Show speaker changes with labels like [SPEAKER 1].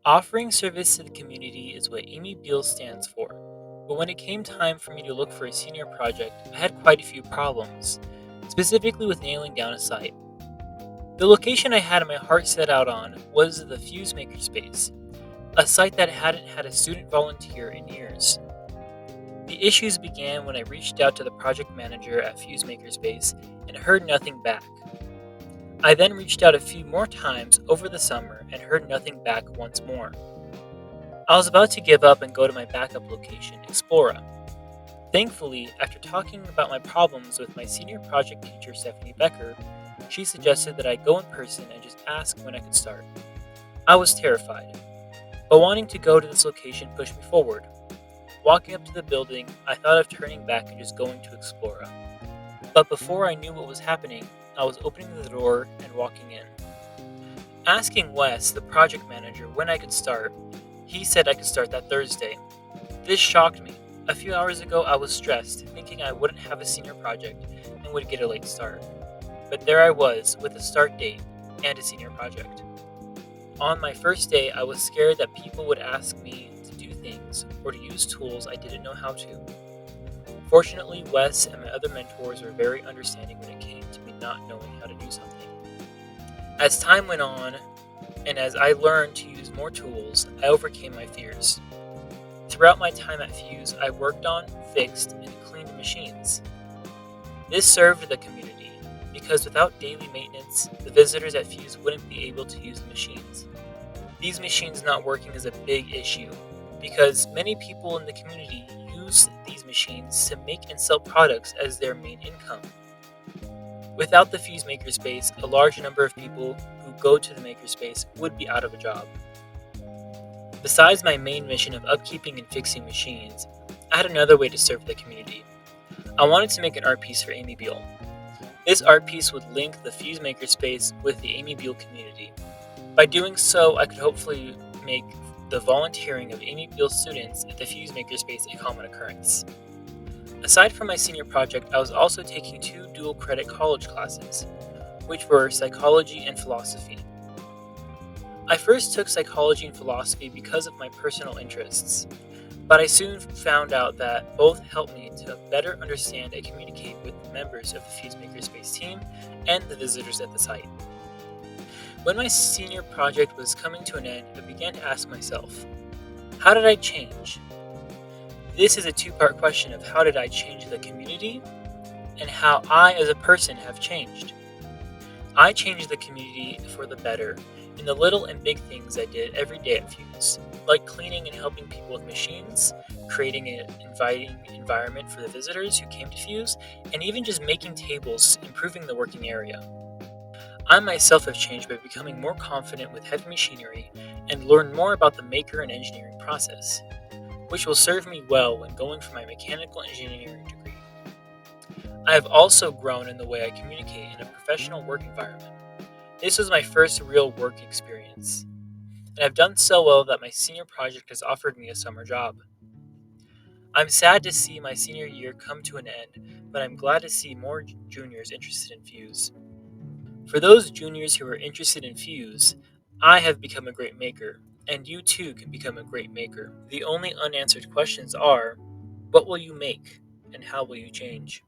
[SPEAKER 1] Offering service to the community is what Amy Beale stands for. But when it came time for me to look for a senior project, I had quite a few problems, specifically with nailing down a site. The location I had my heart set out on was the Fuse Makerspace, a site that hadn't had a student volunteer in years. The issues began when I reached out to the project manager at Fuse Makerspace and heard nothing back. I then reached out a few more times over the summer and heard nothing back once more. I was about to give up and go to my backup location, Explora. Thankfully, after talking about my problems with my senior project teacher, Stephanie Becker, she suggested that I go in person and just ask when I could start. I was terrified, but wanting to go to this location pushed me forward. Walking up to the building, I thought of turning back and just going to Explora. But before I knew what was happening, I was opening the door and walking in. Asking Wes, the project manager, when I could start, he said I could start that Thursday. This shocked me. A few hours ago, I was stressed, thinking I wouldn't have a senior project and would get a late start. But there I was, with a start date and a senior project. On my first day, I was scared that people would ask me to do things or to use tools I didn't know how to. Fortunately, Wes and my other mentors were very understanding when it came to me not knowing how to do something. As time went on, and as I learned to use more tools, I overcame my fears. Throughout my time at Fuse, I worked on, fixed, and cleaned machines. This served the community, because without daily maintenance, the visitors at Fuse wouldn't be able to use the machines. These machines not working is a big issue, because many people in the community use these machines to make and sell products as their main income. Without the Fuse Makerspace, a large number of people who go to the Makerspace would be out of a job. Besides my main mission of upkeeping and fixing machines, I had another way to serve the community. I wanted to make an art piece for Amy Beale. This art piece would link the Fuse Makerspace with the Amy Beale community. By doing so, I could hopefully make the volunteering of Amy Beale students at the Fuse Makerspace a common occurrence. Aside from my senior project, I was also taking 2 dual credit college classes, which were psychology and philosophy. I first took psychology and philosophy because of my personal interests, but I soon found out that both helped me to better understand and communicate with the members of the Fuse Makerspace team and the visitors at the site. When my senior project was coming to an end, I began to ask myself, how did I change? This is a 2-part question of how did I change the community and how I as a person have changed. I changed the community for the better in the little and big things I did every day at Fuse, like cleaning and helping people with machines, creating an inviting environment for the visitors who came to Fuse, and even just making tables, improving the working area. I myself have changed by becoming more confident with heavy machinery and learned more about the maker and engineering process, which will serve me well when going for my mechanical engineering degree. I have also grown in the way I communicate in a professional work environment. This was my first real work experience, and I've done so well that my senior project has offered me a summer job. I'm sad to see my senior year come to an end, but I'm glad to see more juniors interested in Fuse. For those juniors who are interested in Fuse, I have become a great maker, and you too can become a great maker. The only unanswered questions are, what will you make, and how will you change?